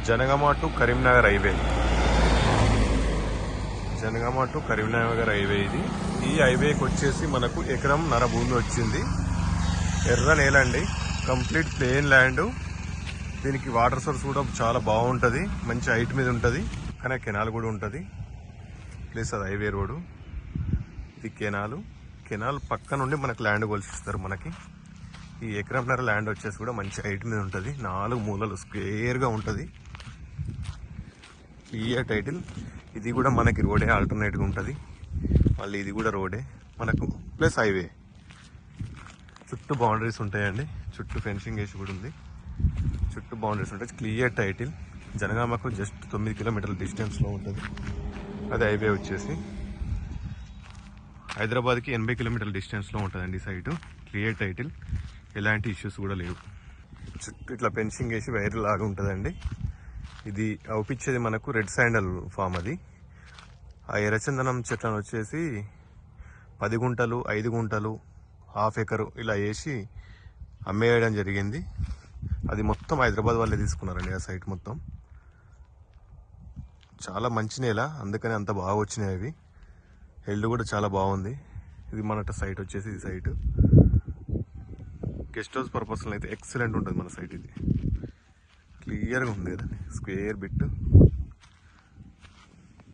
Janagama to Karimnagar highway. Jangaon to Karimnagar highway ఇది. ఈ హైవేకి వచ్చేసి మనకు ఎకరం నర భూమి వచ్చింది. ఎర్ర నేల అండి, కంప్లీట్ ప్లెయిన్ ల్యాండ్. దీనికి వాటర్ సోర్స్ కూడా చాలా బాగుంటుంది, మంచి హైట్ మీద ఉంటుంది. కానీ కెనాల్ కూడా ఉంటుంది. ప్లస్ అది హైవే రోడ్డు. ఇది కెనాల్ పక్క నుండి మనకు ల్యాండ్ కొలిసిస్తారు. మనకి ఈ ఎకరంన్నర ల్యాండ్ వచ్చేసి కూడా మంచి హైట్ మీద ఉంటుంది. 4 మూలలు స్క్వేర్గా ఉంటుంది. Clear title. ఇది కూడా మనకి రోడే ఆల్టర్నేట్గా ఉంటుంది. మళ్ళీ ఇది కూడా రోడే మనకు, ప్లస్ హైవే. చుట్టూ బౌండరీస్ ఉంటాయండి, చుట్టూ ఫెన్సింగ్ వేసి కూడా ఉంది. చుట్టూ బౌండరీస్ ఉంటాయి. Clear title. జనగామకు జస్ట్ 9 కిలోమీటర్ల డిస్టెన్స్లో ఉంటుంది. అది హైవే వచ్చేసి హైదరాబాద్కి 80 కిలోమీటర్ల డిస్టెన్స్లో ఉంటుందండి ఈ సైటు. క్లియర్ టైటిల్, ఎలాంటి ఇష్యూస్ కూడా లేవు. చుట్టూ ఇట్లా ఫెన్సింగ్ వేసి వైర్ లాగా ఉంటుందండి. ఇది అవుపిచ్చేది మనకు రెడ్ శాండల్ ఫామ్. అది ఆ ఎర్రచందనం చెట్లను వచ్చేసి 10 గుంటలు, 5 గుంటలు, హాఫ్ ఎకరు ఇలా వేసి అమ్మేయడం జరిగింది. అది మొత్తం హైదరాబాద్ వాళ్ళే తీసుకున్నారండి ఆ సైట్ మొత్తం. చాలా మంచి నేల, అందుకని అంత బాగా వచ్చినాయి అవి. హెల్డ్ కూడా చాలా బాగుంది. ఇది మన సైట్ వచ్చేసి ఇది సైటు గెస్ట్ హౌస్ పర్పస్లో అయితే ఎక్సలెంట్ ఉంటుంది మన సైట్. ఇది క్లియర్గా ఉంది కదండి, స్క్వేర్ బిట్.